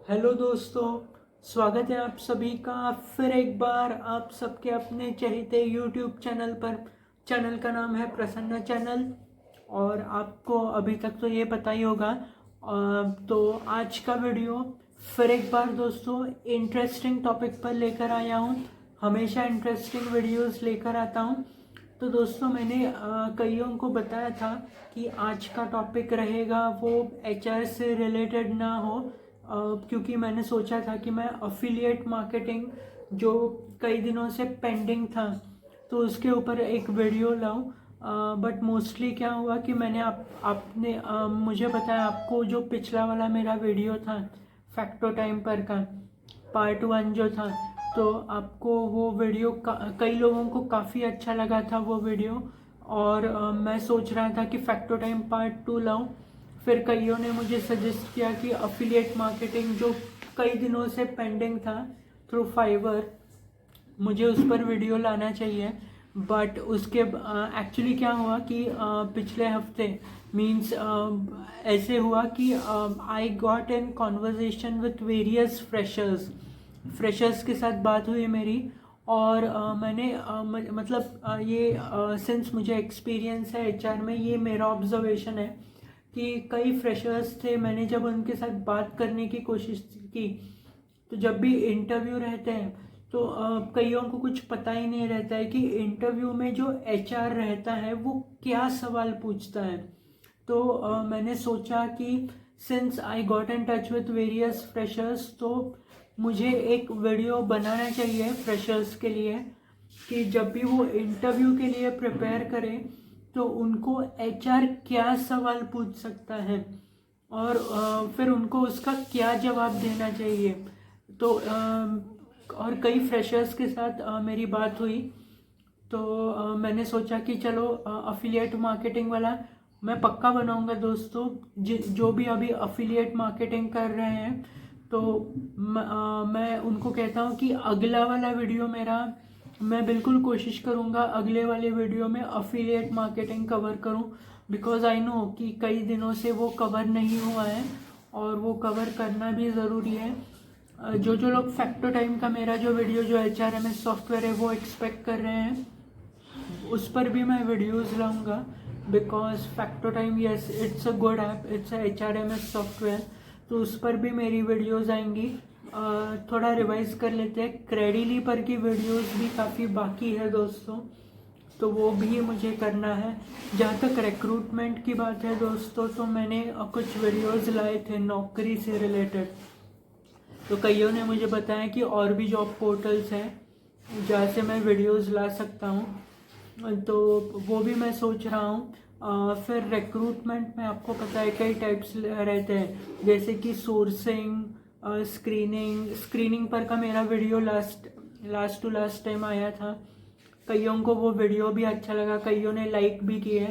Hello दोस्तों, स्वागत है आप सभी का फिर एक बार आप सबके अपने चहेते यूट्यूब चैनल पर। चैनल का नाम है प्रसन्न चैनल और आपको अभी तक तो ये पता ही होगा। तो आज का वीडियो फिर एक बार दोस्तों इंटरेस्टिंग टॉपिक पर लेकर आया हूँ। हमेशा इंटरेस्टिंग वीडियोस लेकर आता हूँ। तो दोस्तों मैंने कईयों को बताया था कि आज का टॉपिक रहेगा वो एचआर से रिलेटेड ना हो, क्योंकि मैंने सोचा था कि मैं अफिलिएट मार्केटिंग जो कई दिनों से पेंडिंग था तो उसके ऊपर एक वीडियो लाऊं। बट मोस्टली क्या हुआ कि मैंने आपने मुझे बताया आपको जो पिछला वाला मेरा वीडियो था फैक्टो टाइम पर का पार्ट 1 जो था, तो आपको वो वीडियो कई लोगों को काफ़ी अच्छा लगा था वो वीडियो। और मैं सोच रहा था कि फैक्टो टाइम पार्ट 2 लाऊं। फिर कईयों ने मुझे सजेस्ट किया कि अफिलिएट मार्केटिंग जो कई दिनों से पेंडिंग था थ्रू फाइवर, मुझे उस पर वीडियो लाना चाहिए। बट उसके एक्चुअली क्या हुआ कि पिछले हफ्ते मीन्स ऐसे हुआ कि I got in conversation with various freshers के साथ बात हुई मेरी। और मैंने मतलब ये सिंस मुझे एक्सपीरियंस है एचआर में, ये मेरा ऑब्जर्वेशन है कि कई फ्रेशर्स थे, मैंने जब उनके साथ बात करने की कोशिश की तो जब भी इंटरव्यू रहते हैं तो कईयों को कुछ पता ही नहीं रहता है कि इंटरव्यू में जो एचआर रहता है वो क्या सवाल पूछता है। तो मैंने सोचा कि since I got in touch with various freshers तो मुझे एक वीडियो बनाना चाहिए फ्रेशर्स के लिए कि जब भी वो इंटरव्यू के लिए प्रिपेयर करें तो उनको एचआर क्या सवाल पूछ सकता है और फिर उनको उसका क्या जवाब देना चाहिए। तो और कई फ्रेशर्स के साथ मेरी बात हुई तो मैंने सोचा कि चलो अफिलिएट मार्केटिंग वाला मैं पक्का बनाऊंगा दोस्तों। जो भी अभी अफिलिएट मार्केटिंग कर रहे हैं तो मैं उनको कहता हूँ कि अगला वाला वीडियो मेरा, मैं बिल्कुल कोशिश करूँगा अगले वाले वीडियो में अफिलिएट मार्केटिंग कवर करूँ, बिकॉज आई नो कि कई दिनों से वो कवर नहीं हुआ है और वो कवर करना भी ज़रूरी है। जो जो लोग फैक्टो टाइम का मेरा जो वीडियो जो HRMS सॉफ्टवेयर है वो एक्सपेक्ट कर रहे हैं, उस पर भी मैं वीडियोस लाऊंगा। Because facto time yes it's a good app, it's a HRMS software, तो उस पर भी मेरी वीडियोस आएंगी। थोड़ा रिवाइज कर लेते हैं, क्रेडिली पर की वीडियोस भी काफ़ी बाकी है दोस्तों, तो वो भी मुझे करना है। जहाँ तक रिक्रूटमेंट की बात है दोस्तों, तो मैंने कुछ वीडियोस लाए थे नौकरी से रिलेटेड। तो कईयों ने मुझे बताया कि और भी जॉब पोर्टल्स हैं जहाँ से मैं वीडियोस ला सकता हूँ, तो वो भी मैं सोच रहा हूँ। फिर रिक्रूटमेंट में आपको पता है कई टाइप्स रहते हैं, जैसे कि सोर्सिंग, स्क्रीनिंग पर का मेरा video last to last time आया था। कईयों को वो वीडियो भी अच्छा लगा, कईयों ने लाइक भी किए।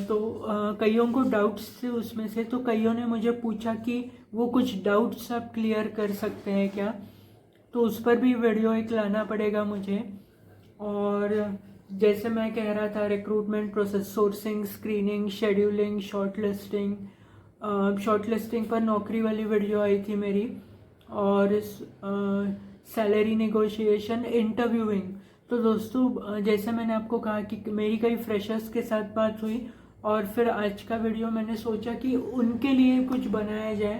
तो कईयों को डाउट्स थे उसमें से, तो कईयों ने मुझे पूछा कि वो कुछ डाउट्स आप क्लियर कर सकते हैं क्या, तो उस पर भी वीडियो एक लाना पड़ेगा मुझे। और जैसे मैं कह रहा था recruitment process, sourcing, screening, scheduling, shortlisting पर नौकरी वाली वीडियो आई थी मेरी, और सैलरी नेगोशिएशन, इंटरव्यूइंग। तो दोस्तों जैसे मैंने आपको कहा कि मेरी कई फ्रेशर्स के साथ बात हुई और फिर आज का वीडियो मैंने सोचा कि उनके लिए कुछ बनाया जाए।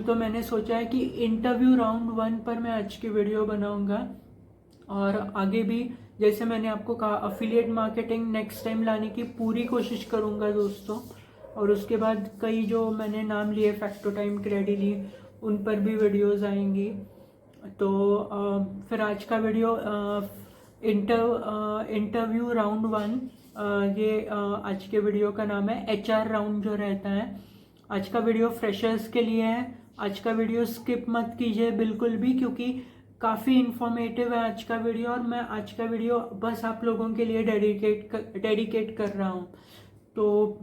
तो मैंने सोचा है कि इंटरव्यू राउंड 1 पर मैं आज की वीडियो बनाऊंगा और आगे भी जैसे मैंने आपको कहा अफिलिएट मार्केटिंग नेक्स्ट टाइम लाने की पूरी कोशिश करूंगा दोस्तों। और उसके बाद कई जो मैंने नाम लिए फैक्टो टाइम, क्रेडिली, उन पर भी वीडियोस आएंगी। तो फिर आज का वीडियो इंटरव्यू राउंड 1, ये आज के वीडियो का नाम है HR राउंड जो रहता है। आज का वीडियो फ्रेशर्स के लिए है, आज का वीडियो स्किप मत कीजिए बिल्कुल भी, क्योंकि काफ़ी इन्फॉर्मेटिव है आज का वीडियो और मैं आज का वीडियो बस आप लोगों के लिए डेडिकेट कर रहा हूँ। तो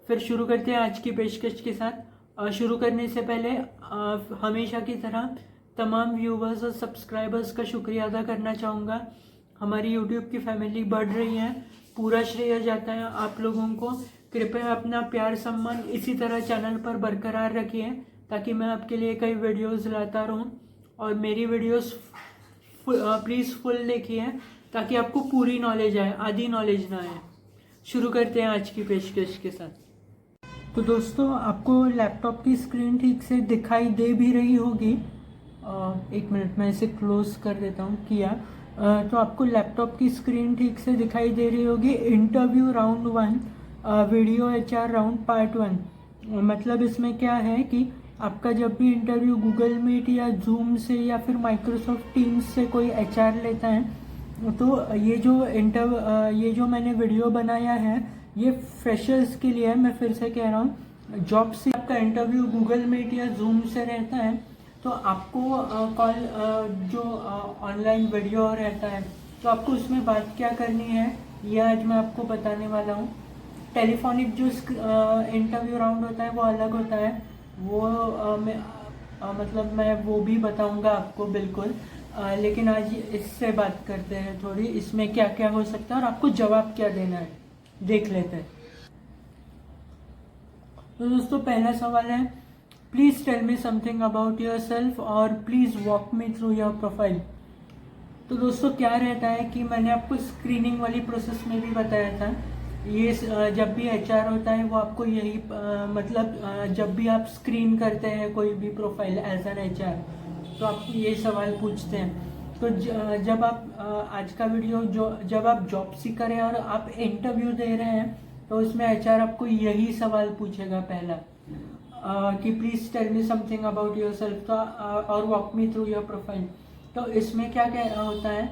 फिर शुरू करते हैं आज की पेशकश के साथ। शुरू करने से पहले हमेशा की तरह तमाम व्यूवर्स और सब्सक्राइबर्स का शुक्रिया अदा करना चाहूँगा। हमारी यूट्यूब की फैमिली बढ़ रही है, पूरा श्रेय जाता है आप लोगों को। कृपया अपना प्यार सम्मान इसी तरह चैनल पर बरकरार रखिए ताकि मैं आपके लिए कई वीडियोस लाता रहूं। और मेरी वीडियोस प्लीज़ फुल देखिए ताकि आपको पूरी नॉलेज आए, आधी नॉलेज ना आए। शुरू करते हैं आज की पेशकश के साथ। तो दोस्तों, आपको लैपटॉप की स्क्रीन ठीक से दिखाई दे भी रही होगी। एक मिनट, मैं इसे क्लोज कर देता हूँ किया। तो आपको लैपटॉप की स्क्रीन ठीक से दिखाई दे रही होगी। Interview round 1, video HR round part 1। मतलब इसमें क्या है कि आपका जब भी इंटरव्यू गूगल मीट या जूम से या फिर माइक्रोसॉफ्ट टीम्स से कोई HR लेता है, तो ये जो मैंने वीडियो बनाया है ये फ्रेशर्स के लिए है। मैं फिर से कह रहा हूँ, जॉब से आपका इंटरव्यू गूगल मीट या जूम से रहता है तो आपको कॉल जो ऑनलाइन वीडियो रहता है तो आपको उसमें बात क्या करनी है ये आज मैं आपको बताने वाला हूँ। टेलीफोनिक जो इंटरव्यू राउंड होता है वो अलग होता है, वो मतलब मैं वो भी बताऊंगा आपको बिल्कुल। लेकिन आज इससे बात करते हैं थोड़ी, इसमें क्या क्या हो सकता है और आपको जवाब क्या देना है, देख लेते हैं। तो दोस्तों, पहला सवाल है, please tell me something about yourself और please walk me through your profile. तो दोस्तों, क्या रहता है कि मैंने आपको स्क्रीनिंग वाली प्रोसेस में भी बताया था, ये जब भी HR होता है वो आपको यही मतलब जब भी आप स्क्रीन करते हैं कोई भी प्रोफाइल एज एन HR तो आपको ये सवाल पूछते हैं। तो जब आप आज का वीडियो जब आप जॉब सीकर हैं और आप इंटरव्यू दे रहे हैं तो उसमें HR आपको यही सवाल पूछेगा पहला, कि please tell me something about yourself और walk me through your profile. तो इसमें क्या क्या होता है,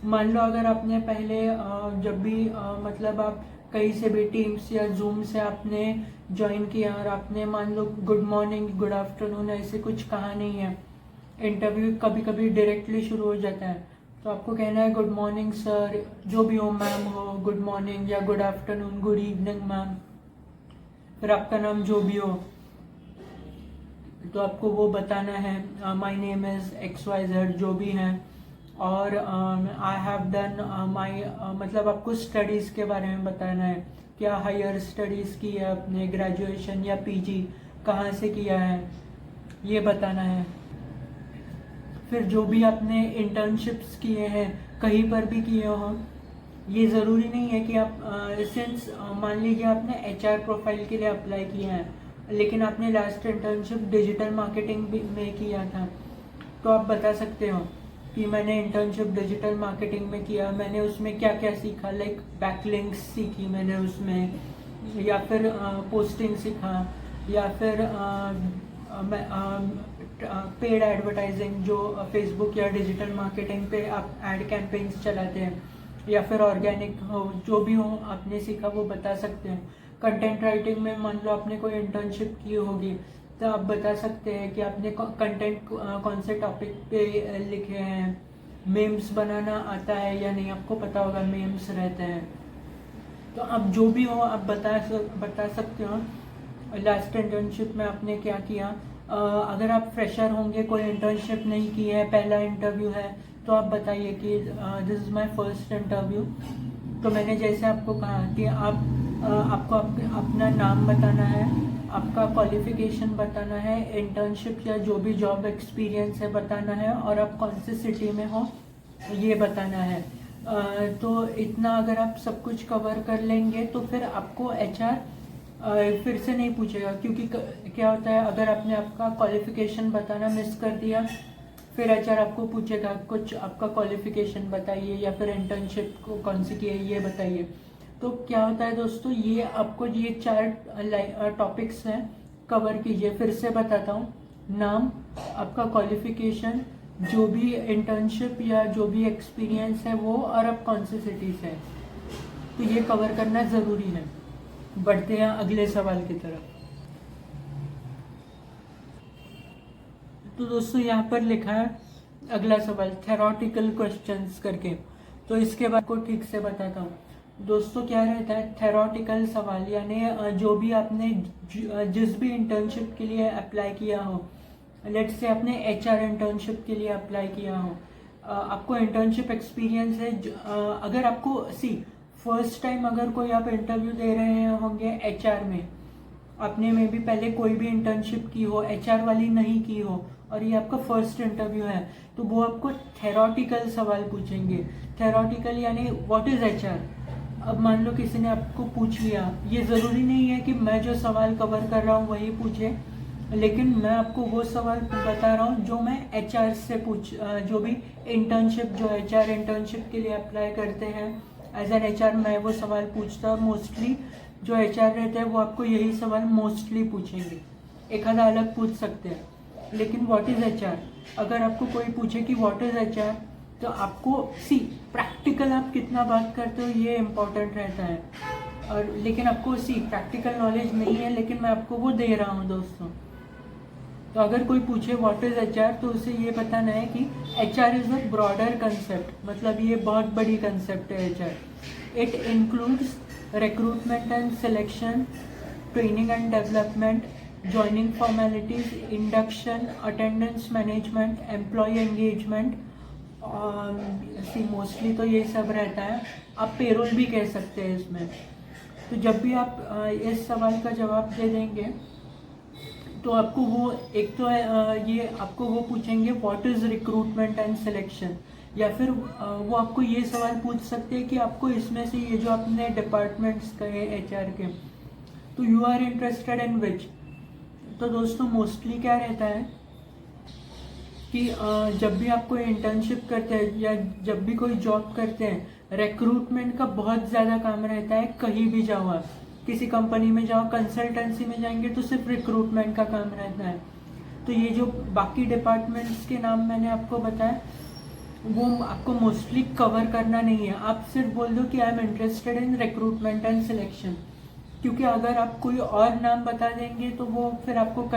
मान लो अगर आपने पहले जब भी मतलब आप कहीं से भी टीम्स या जूम से आपने ज्वाइन किया और आपने मान लो गुड मॉर्निंग गुड आफ्टरनून ऐसे कुछ कहा नहीं है, इंटरव्यू कभी कभी डायरेक्टली शुरू हो जाता है तो आपको कहना है गुड मॉर्निंग सर, जो भी हो, मैम हो, गुड मॉर्निंग या good afternoon, good evening ma'am, फिर आपका नाम जो भी हो तो आपको वो बताना है, माय नेम इज़ XYZ जो भी है, और आई हैव डन माय, मतलब आपको स्टडीज़ के बारे में बताना है, क्या हायर स्टडीज़ की है आपने, ग्रेजुएशन या PG कहाँ से किया है ये बताना है। फिर जो भी आपने इंटर्नशिप्स किए हैं कहीं पर भी किए हो, ये ज़रूरी नहीं है कि आप सिंस मान लीजिए आपने HR प्रोफाइल के लिए अप्लाई किया है लेकिन आपने लास्ट इंटर्नशिप डिजिटल मार्केटिंग में किया था तो आप बता सकते हो कि मैंने इंटर्नशिप डिजिटल मार्केटिंग में किया, मैंने उसमें क्या क्या सीखा, लाइक बैकलिंक्स सीखी मैंने उसमें, या फिर पोस्टिंग सीखा, या फिर पेड एडवर्टाइजिंग जो फेसबुक या डिजिटल मार्केटिंग पे आप एड कैंपेन्स चलाते हैं, या फिर ऑर्गेनिक हो, जो भी हो आपने सीखा वो बता सकते हैं। कंटेंट राइटिंग में मान लो आपने कोई इंटर्नशिप की होगी तो आप बता सकते हैं कि आपने कंटेंट कौन से टॉपिक पे लिखे हैं, मेम्स बनाना आता है या नहीं, आपको पता होगा मेम्स रहते हैं। तो आप जो भी हो आप बता सकते हो लास्ट इंटर्नशिप में आपने क्या किया। अगर आप फ्रेशर होंगे, कोई इंटर्नशिप नहीं की है, पहला इंटरव्यू है, तो आप बताइए कि this is my first interview. तो मैंने जैसे आपको कहा कि आपको अपना नाम बताना है, आपका क्वालिफिकेशन बताना है, इंटर्नशिप या जो भी जॉब एक्सपीरियंस है बताना है, और आप कौन सी सिटी में हो ये बताना है। तो इतना अगर आप सब कुछ कवर कर लेंगे तो फिर आपको HR फिर से नहीं पूछेगा, क्योंकि क्या होता है अगर आपने आपका क्वालिफिकेशन बताना मिस कर दिया फिर HR आपको पूछेगा कुछ आपका क्वालिफिकेशन बताइए या फिर इंटर्नशिप को कौन सी की है ये बताइए। तो क्या होता है दोस्तों, ये आपको ये 4 टॉपिक्स हैं, कवर कीजिए। फिर से बताता हूँ, नाम, आपका क्वालिफिकेशन, जो भी इंटर्नशिप या जो भी एक्सपीरियंस है वो, और आप कौन सी सिटी से, तो ये कवर करना ज़रूरी है। बढ़ते हैं अगले सवाल की तरफ। तो दोस्तों यहाँ पर लिखा है अगला सवाल, थेरोटिकल क्वेश्चंस करके, तो इसके बाद को ठीक से बताता हूँ। दोस्तों क्या रहता है थेरोटिकल सवाल, यानी जो भी आपने जिस भी इंटर्नशिप के लिए अप्लाई किया हो, लेट्स से आपने HR इंटर्नशिप के लिए अप्लाई किया हो, आपको इंटर्नशिप एक्सपीरियंस है, अगर आपको फर्स्ट टाइम अगर कोई आप इंटरव्यू दे रहे होंगे HR में आपने में भी पहले कोई भी इंटर्नशिप की हो, एचआर वाली नहीं की हो, और ये आपका फर्स्ट इंटरव्यू है, तो वो आपको थेरोटिकल सवाल पूछेंगे। थेरोटिकल यानी व्हाट इज एचआर। अब मान लो किसी ने आपको पूछ लिया, ये ज़रूरी नहीं है कि मैं जो सवाल कवर कर रहा हूँ वही पूछे, लेकिन मैं आपको वो सवाल बता रहा हूँ जो मैं एचआर से जो भी इंटर्नशिप, जो एचआर इंटर्नशिप के लिए अप्लाई करते हैं एज एन एचआर, मैं वो सवाल पूछता हूँ। मोस्टली जो एचआर रहते हैं वो आपको यही सवाल मोस्टली पूछेंगे, एक आधा अलग पूछ सकते हैं, लेकिन व्हाट इज़ एचआर, अगर आपको कोई पूछे कि व्हाट इज़ एचआर, तो आपको प्रैक्टिकल आप कितना बात करते हो ये इम्पोर्टेंट रहता है। और लेकिन आपको प्रैक्टिकल नॉलेज नहीं है, लेकिन मैं आपको वो दे रहा हूँ दोस्तों। तो अगर कोई पूछे व्हाट इज़ एचआर, तो उसे ये बताना है कि HR is a broader concept, मतलब ये बहुत बड़ी कंसेप्ट है HR. It includes recruitment and selection, training and development, joining formalities, induction, attendance management, employ engagement. Mostly तो ये सब रहता है। आप पेरोल भी कह सकते हैं इसमें। तो जब भी आप इस सवाल का जवाब दे देंगे, तो आपको वो एक तो ये आपको वो पूछेंगे what is recruitment and selection, या फिर वो आपको ये सवाल पूछ सकते हैं कि आपको इसमें से ये जो आपने डिपार्टमेंट्स कहे एचआर के, तो यू आर इंटरेस्टेड इन विच। तो दोस्तों मोस्टली क्या रहता है कि जब भी आप कोई इंटर्नशिप करते हैं या जब भी कोई जॉब करते हैं, रिक्रूटमेंट का बहुत ज़्यादा काम रहता है। कहीं भी जाओ, आप किसी कंपनी में जाओ, कंसल्टेंसी में जाएंगे तो सिर्फ रिक्रूटमेंट का काम रहता है। तो ये जो बाकी डिपार्टमेंट्स के नाम मैंने आपको बताया, वो आपको मोस्टली कवर करना नहीं है। आप सिर्फ बोल दो कि I am interested in recruitment and selection, क्योंकि अगर आप कोई और नाम बता देंगे तो वो फिर आपको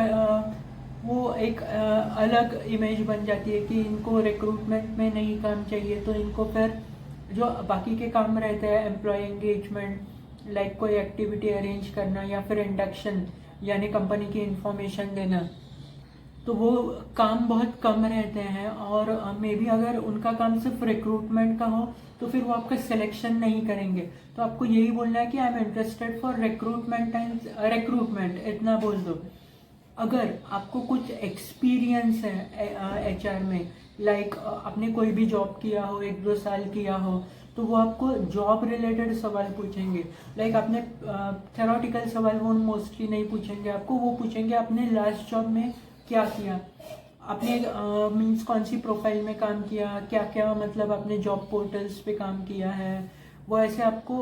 वो एक अलग इमेज बन जाती है कि इनको रिक्रूटमेंट में नहीं काम चाहिए, तो इनको फिर जो बाकी के काम रहते हैं, एम्प्लॉय एंगेजमेंट, लाइक कोई एक्टिविटी अरेंज करना, या फिर इंडक्शन यानी कंपनी की इंफॉर्मेशन देना, तो वो काम बहुत कम रहते हैं। और मे बी अगर उनका काम सिर्फ रिक्रूटमेंट का हो तो फिर वो आपका सिलेक्शन नहीं करेंगे। तो आपको यही बोलना है कि I am interested for recruitment and recruitment, इतना बोल दो। अगर आपको कुछ एक्सपीरियंस है एचआर में, लाइक आपने कोई भी जॉब किया हो, 1-2 साल किया हो, तो वो आपको जॉब रिलेटेड सवाल पूछेंगे। लाइक आपने थेरोटिकल सवाल वो मोस्टली नहीं पूछेंगे आपको, वो पूछेंगे आपने लास्ट जॉब में क्या किया, आपने मीन्स कौन सी प्रोफाइल में काम किया, क्या क्या मतलब आपने जॉब पोर्टल्स पे काम किया है, वो ऐसे आपको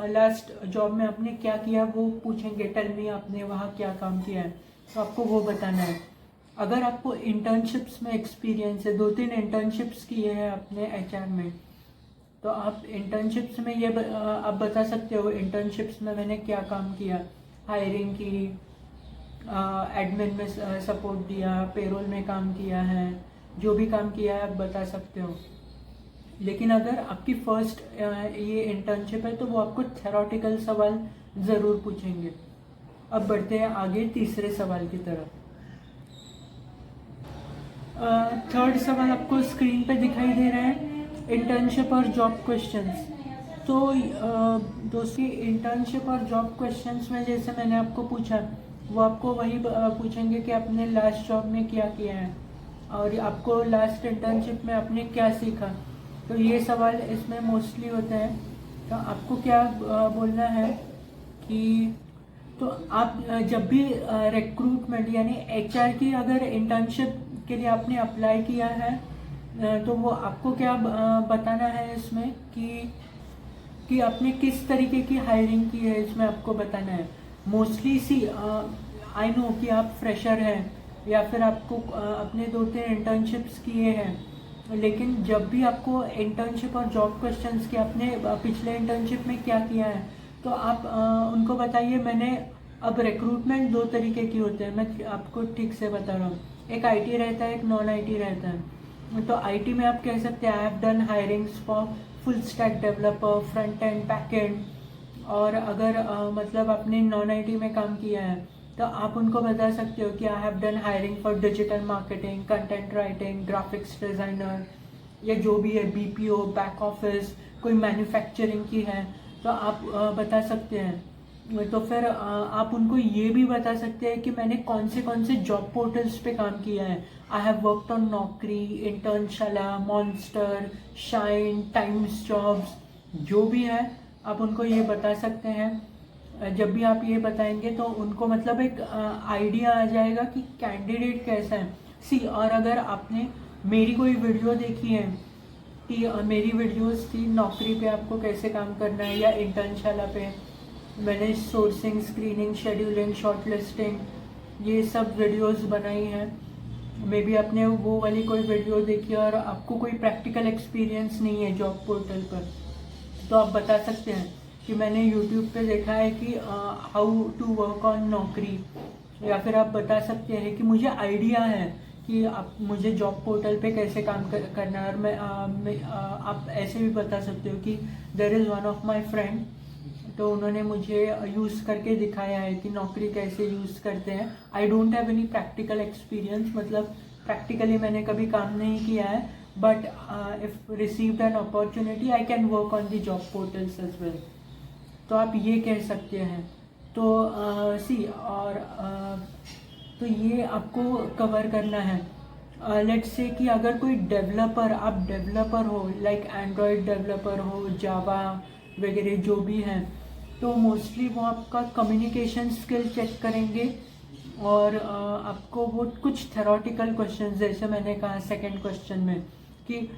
लास्ट जॉब में आपने क्या किया वो पूछेंगे। टेल मी, आपने वहाँ क्या काम किया है, तो आपको वो बताना है। अगर आपको इंटर्नशिप्स में एक्सपीरियंस है, 2-3 इंटर्नशिप्स किए हैं आपने एचआर में, तो आप इंटर्नशिप्स में ये आप बता सकते हो इंटर्नशिप्स में मैंने क्या काम किया, हायरिंग की, एडमिन में सपोर्ट दिया, पेरोल में काम किया है, जो भी काम किया है आप बता सकते हो। लेकिन अगर आपकी फर्स्ट ये इंटर्नशिप है तो वो आपको थेरोटिकल सवाल ज़रूर पूछेंगे। अब बढ़ते हैं आगे तीसरे सवाल की तरफ। थर्ड सवाल आपको स्क्रीन पे दिखाई दे रहा है, इंटर्नशिप और जॉब क्वेश्चंस। तो दोस्तों इंटर्नशिप और जॉब क्वेश्चंस में जैसे मैंने आपको पूछा, वो आपको वही पूछेंगे कि आपने लास्ट जॉब में क्या किया है और आपको लास्ट इंटर्नशिप में आपने क्या सीखा। तो ये सवाल इसमें मोस्टली होता है। तो आपको क्या बोलना है कि तो आप जब भी रिक्रूटमेंट यानी एचआर की अगर इंटर्नशिप के लिए आपने अप्लाई किया है, तो वो आपको क्या बताना है इसमें कि आपने किस तरीके की हायरिंग की है, इसमें आपको बताना है। मोस्टली आई नो कि आप फ्रेशर हैं या फिर आपको अपने 2-3 इंटर्नशिप्स किए हैं, लेकिन जब भी आपको इंटर्नशिप और जॉब क्वेश्चंस के आपने पिछले इंटर्नशिप में क्या किया है, तो आप उनको बताइए। मैंने अब रिक्रूटमेंट 2 तरीके की होते हैं, मैं आपको ठीक से बता रहा हूँ। एक आईटी रहता है, एक नॉन आईटी रहता है। तो आईटी में आप कह सकते हैं I have done hirings for full stack developer, front end back and. और अगर मतलब आपने नॉन आईटी में काम किया है तो आप उनको बता सकते हो कि I have done hiring for digital marketing, content writing, graphics designer, या जो भी है बीपीओ, बैक ऑफिस, कोई मैन्युफैक्चरिंग की है तो आप बता सकते हैं। तो फिर आप उनको ये भी बता सकते हैं कि मैंने कौन से जॉब पोर्टल्स पे काम किया है। आई हैव वर्कड ऑन नौकरी, Internshala, monster, shine, times jobs, जो भी है आप उनको ये बता सकते हैं। जब भी आप ये बताएंगे तो उनको मतलब एक आइडिया आ जाएगा कि कैंडिडेट कैसा है। सी, और अगर आपने मेरी कोई वीडियो देखी है कि मेरी वीडियोस थी नौकरी पे आपको कैसे काम करना है, या इंटर्नशाला पे मैंने सोर्सिंग, स्क्रीनिंग, शेड्यूलिंग, शॉर्टलिस्टिंग ये सब वीडियोस बनाई हैं। मे बी आपने वो वाली कोई वीडियो देखी और आपको कोई प्रैक्टिकल एक्सपीरियंस नहीं है जॉब पोर्टल पर, तो आप बता सकते हैं कि मैंने यूट्यूब पे देखा है कि हाउ टू वर्क ऑन नौकरी। या फिर आप बता सकते हैं कि मुझे आइडिया है कि आप मुझे जॉब पोर्टल पे कैसे काम करना है। और आप ऐसे भी बता सकते हो कि there is one of my friend, तो उन्होंने मुझे यूज़ करके दिखाया है कि नौकरी कैसे यूज़ करते हैं। I don't have any practical experience, मतलब प्रैक्टिकली मैंने कभी काम नहीं किया है, but if received an opportunity I can work on the job portals as well. तो आप ये कह सकते हैं। तो और तो ये आपको कवर करना है। लेट्स से कि अगर कोई डेवलपर, आप डेवलपर हो, लाइक एंड्रॉयड डेवलपर हो, जावा वगैरह जो भी हैं, तो मोस्टली वो आपका कम्युनिकेशन स्किल चेक करेंगे। और आपको वो कुछ थेरोटिकल क्वेश्चन, जैसे मैंने कहा सेकंड क्वेश्चन में कि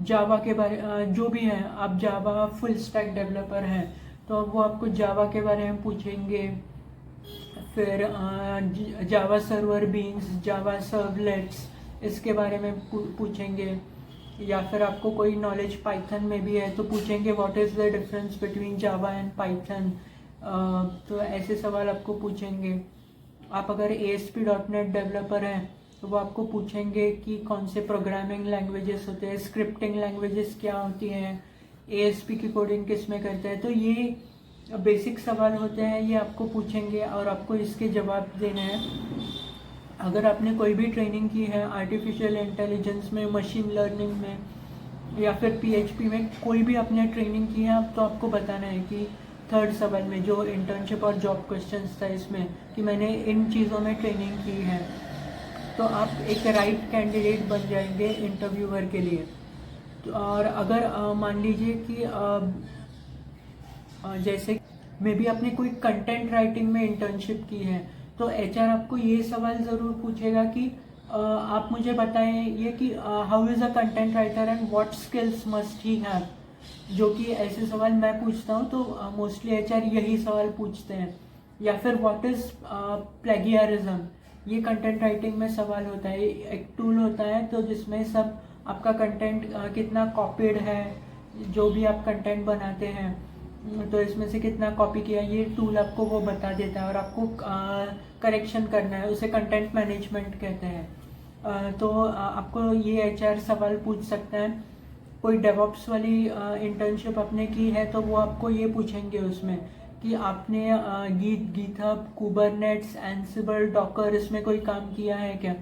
जावा के बारे जो भी है, आप जावा फुल स्टैक डेवलपर हैं तो वो आपको जावा के बारे में पूछेंगे। फिर Java server beans, Java servlets, इसके बारे में पूछेंगे। या फिर आपको कोई नॉलेज पाइथन में भी है तो पूछेंगे what is the difference between Java and Python. तो ऐसे सवाल आपको पूछेंगे। आप अगर ASP.NET डेवलपर हैं तो वो आपको पूछेंगे कि कौन से प्रोग्रामिंग लैंग्वेजेस होते हैं, स्क्रिप्टिंग लैंग्वेजेस क्या होती हैं, ASP की कोडिंग किस में करते हैं। तो ये बेसिक सवाल होते हैं, ये आपको पूछेंगे और आपको इसके जवाब देने हैं। अगर आपने कोई भी ट्रेनिंग की है आर्टिफिशियल इंटेलिजेंस में, मशीन लर्निंग में, या फिर PHP में, कोई भी आपने ट्रेनिंग की है तो आपको बताना है कि थर्ड सवाल में जो इंटर्नशिप और जॉब क्वेश्चंस था इसमें कि मैंने इन चीज़ों में ट्रेनिंग की है। तो आप एक राइट कैंडिडेट बन जाएंगे इंटरव्यूअर के लिए। तो और अगर मान लीजिए कि जैसे मे बी आपने कोई कंटेंट राइटिंग में इंटर्नशिप की है तो HR आपको ये सवाल ज़रूर पूछेगा कि आप मुझे बताएं ये कि how is a content writer and what skills must he have. जो कि ऐसे सवाल मैं पूछता हूँ तो मोस्टली HR यही सवाल पूछते हैं। या फिर व्हाट इज़ प्लेगियरिज्म, ये कंटेंट राइटिंग में सवाल होता है। एक टूल होता है तो जिसमें सब आपका कंटेंट कितना कॉपीड है, जो भी आप कंटेंट बनाते हैं तो इसमें से कितना कॉपी किया, ये टूल आपको वो बता देता है और आपको करेक्शन करना है, उसे कंटेंट मैनेजमेंट कहते हैं। तो आपको ये HR सवाल पूछ सकते हैं। कोई डेवऑप्स वाली इंटर्नशिप आपने की है तो वो आपको ये पूछेंगे उसमें कि आपने गीथहब, कुबरनेट्स, एंसिबल, डॉकर, इसमें कोई काम किया है क्या।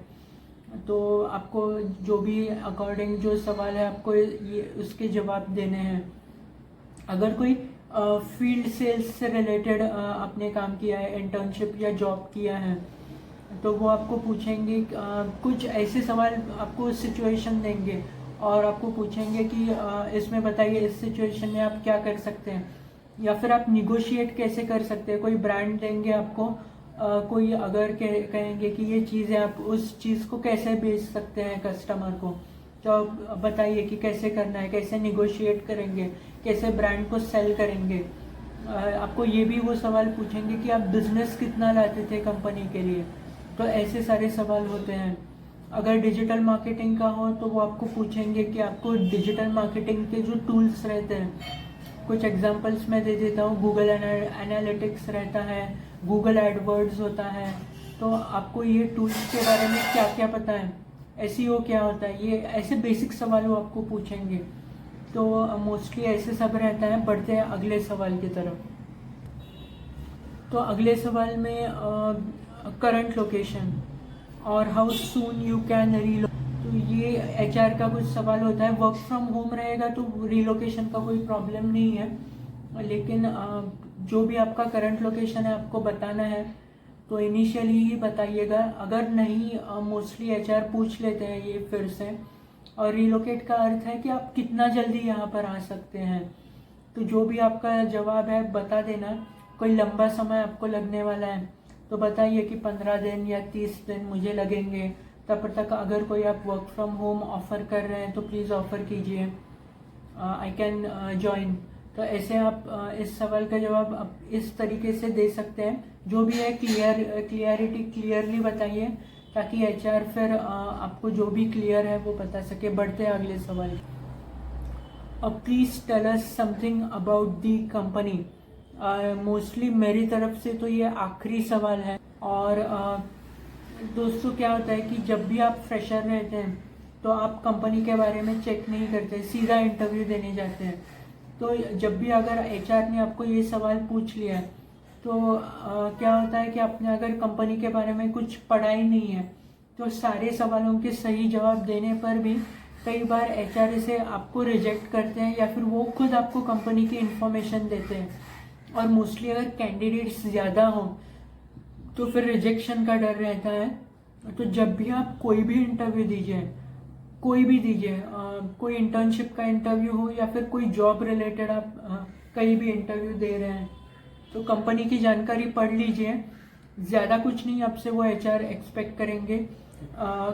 तो आपको जो भी अकॉर्डिंग जो सवाल है आपको ये उसके जवाब देने हैं। अगर कोई फील्ड सेल्स से रिलेटेड आपने काम किया है, इंटर्नशिप या जॉब किया है, तो वो आपको पूछेंगे कुछ ऐसे सवाल, आपको सिचुएशन देंगे और आपको पूछेंगे कि इसमें बताइए इस सिचुएशन में आप क्या कर सकते हैं, या फिर आप निगोशिएट कैसे कर सकते हैं। कोई ब्रांड देंगे आपको, कोई अगर कहेंगे कि ये चीज़ है, आप उस चीज़ को कैसे बेच सकते हैं कस्टमर को, तो आप बताइए कि कैसे करना है, कैसे निगोशिएट करेंगे, कैसे ब्रांड को सेल करेंगे। आपको ये भी वो सवाल पूछेंगे कि आप बिजनेस कितना लाते थे कंपनी के लिए। तो ऐसे सारे सवाल होते हैं। अगर डिजिटल मार्केटिंग का हो तो वो आपको पूछेंगे कि आपको डिजिटल मार्केटिंग के जो टूल्स रहते हैं, कुछ एग्जांपल्स मैं दे देता हूँ। गूगल एनालिटिक्स रहता है, गूगल एडवर्ड्स होता है, तो आपको ये टूल्स के बारे में क्या क्या पता है, SEO क्या होता है, ये ऐसे बेसिक सवाल वो आपको पूछेंगे। तो मोस्टली ऐसे सब रहता है। बढ़ते हैं अगले सवाल की तरफ। तो अगले सवाल में करंट लोकेशन और how soon you can relocate. तो ये HR का कुछ सवाल होता है। वर्क फ्रॉम होम रहेगा तो रिलोकेशन का कोई प्रॉब्लम नहीं है, लेकिन जो भी आपका करंट लोकेशन है आपको बताना है तो इनिशियली ही बताइएगा। अगर नहीं, मोस्टली एचआर पूछ लेते हैं ये फिर से। और रिलोकेट का अर्थ है कि आप कितना जल्दी यहाँ पर आ सकते हैं। तो जो भी आपका जवाब है बता देना। कोई लंबा समय आपको लगने वाला है तो बताइए कि 15 दिन या 30 दिन मुझे लगेंगे। तब तक अगर कोई आप वर्क फ्रॉम होम ऑफ़र कर रहे हैं तो प्लीज़ ऑफ़र कीजिए, आई कैन ज्वाइन। तो ऐसे आप इस सवाल का जवाब आप इस तरीके से दे सकते हैं। जो भी है क्लियरली बताइए ताकि एचआर फिर आपको जो भी क्लियर है वो बता सके। बढ़ते हैं अगले सवाल। अब please tell us something about the company. Mostly मेरी तरफ से तो ये आखिरी सवाल है। और दोस्तों क्या होता है कि जब भी आप फ्रेशर रहते हैं तो आप कंपनी के बारे में चेक नहीं करते, सीधा इंटरव्यू देने जाते हैं। तो जब भी अगर एचआर ने आपको ये सवाल पूछ लिया है तो क्या होता है कि आपने अगर कंपनी के बारे में कुछ पढ़ा ही नहीं है तो सारे सवालों के सही जवाब देने पर भी कई बार एचआर इसे आपको रिजेक्ट करते हैं या फिर वो खुद आपको कंपनी की इन्फॉर्मेशन देते हैं। और मोस्टली अगर कैंडिडेट्स ज़्यादा हों तो फिर रिजेक्शन का डर रहता है। तो जब भी आप कोई भी इंटरव्यू दीजिए, कोई भी दीजिए, कोई इंटर्नशिप का इंटरव्यू हो या फिर कोई जॉब रिलेटेड आप कहीं भी इंटरव्यू दे रहे हैं तो कंपनी की जानकारी पढ़ लीजिए। ज़्यादा कुछ नहीं आपसे वो एचआर एक्सपेक्ट करेंगे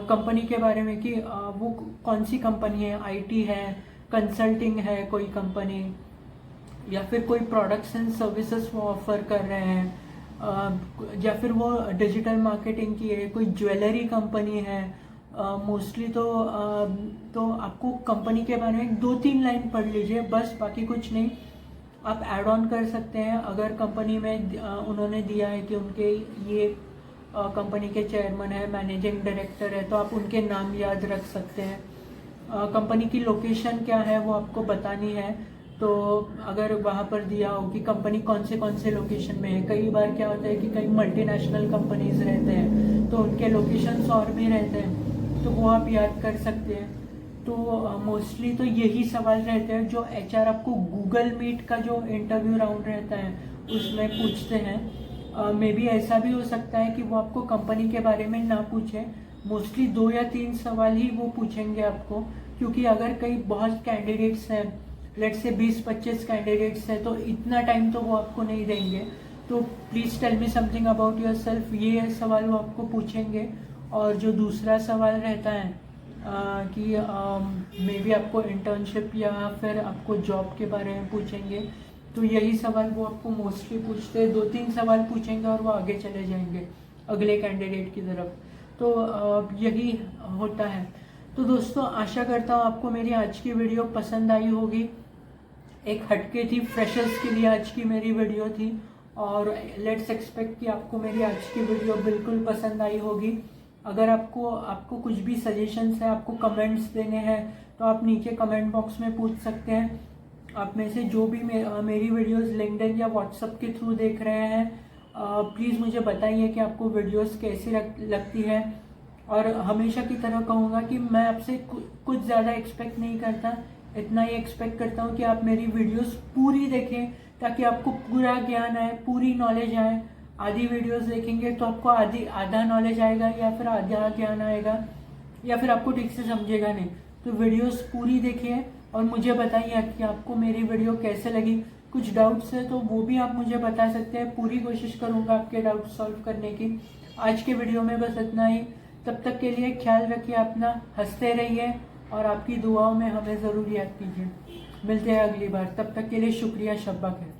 कंपनी के बारे में कि वो कौन सी कंपनी है, आईटी है, कंसल्टिंग है कोई कंपनी, या फिर कोई प्रोडक्ट्स एंड सर्विसेज वो ऑफर कर रहे हैं, या फिर वो डिजिटल मार्केटिंग की है, कोई ज्वेलरी कंपनी है। मोस्टली तो आपको कंपनी के बारे में 2-3 लाइन पढ़ लीजिए बस, बाकी कुछ नहीं। आप ऐड ऑन कर सकते हैं अगर कंपनी में उन्होंने दिया है कि उनके ये कंपनी के चेयरमैन है, मैनेजिंग डायरेक्टर है, तो आप उनके नाम याद रख सकते हैं। कंपनी की लोकेशन क्या है वो आपको बतानी है। तो अगर वहाँ पर दिया हो कि कंपनी कौन से लोकेशन में है, कई बार क्या होता है कि कई मल्टीनेशनल कंपनीज रहते हैं तो उनके लोकेशंस और भी रहते हैं तो वो आप याद कर सकते हैं। तो मोस्टली तो यही सवाल रहते हैं जो एचआर आपको गूगल मीट का जो इंटरव्यू राउंड रहता है उसमें पूछते हैं। मे बी ऐसा भी हो सकता है कि वो आपको कंपनी के बारे में ना पूछे, मोस्टली 2 या 3 सवाल ही वो पूछेंगे आपको। क्योंकि अगर कई बहुत कैंडिडेट्स हैं, लेट से 20-25 कैंडिडेट्स हैं, तो इतना टाइम तो वो आपको नहीं देंगे। तो please tell me something about yourself, ये सवाल वो आपको पूछेंगे। और जो दूसरा सवाल रहता है कि मे बी आपको इंटर्नशिप या फिर आपको जॉब के बारे में पूछेंगे, तो यही सवाल वो आपको मोस्टली पूछते हैं। 2-3 सवाल पूछेंगे और वो आगे चले जाएंगे अगले कैंडिडेट की तरफ। तो यही होता है। तो दोस्तों आशा करता हूँ आपको मेरी आज की वीडियो पसंद आई होगी। एक हटके थी, फ्रेशर्स के लिए आज की मेरी वीडियो थी। और लेट्स एक्सपेक्ट कि आपको मेरी आज की वीडियो बिल्कुल पसंद आई होगी। अगर आपको कुछ भी सजेशंस है, आपको कमेंट्स देने हैं, तो आप नीचे कमेंट बॉक्स में पूछ सकते हैं। आप में से जो भी मेरी वीडियोस लिंक्डइन या व्हाट्सएप के थ्रू देख रहे हैं, प्लीज़ मुझे बताइए कि आपको वीडियोस कैसी लगती है। और हमेशा की तरह कहूँगा कि मैं आपसे कुछ ज़्यादा एक्सपेक्ट नहीं करता, इतना ही एक्सपेक्ट करता हूँ कि आप मेरी वीडियोस पूरी देखें ताकि आपको पूरा ज्ञान आए, पूरी नॉलेज आए। आधी वीडियोस देखेंगे तो आपको आधा नॉलेज आएगा या फिर आधा ज्ञान आएगा या फिर आपको ठीक से समझेगा नहीं। तो वीडियोस पूरी देखिए और मुझे बताइए कि आपको मेरी वीडियो कैसे लगी। कुछ डाउट्स है तो वो भी आप मुझे बता सकते हैं, पूरी कोशिश करूँगा आपके डाउट सॉल्व करने की। आज के वीडियो में बस इतना ही। तब तक के लिए ख्याल रखिए अपना, हंसते रहिए और आपकी दुआओं में हमें ज़रूर याद कीजिए। मिलते हैं अगली बार, तब तक के लिए शुक्रिया, शब्बा खैर।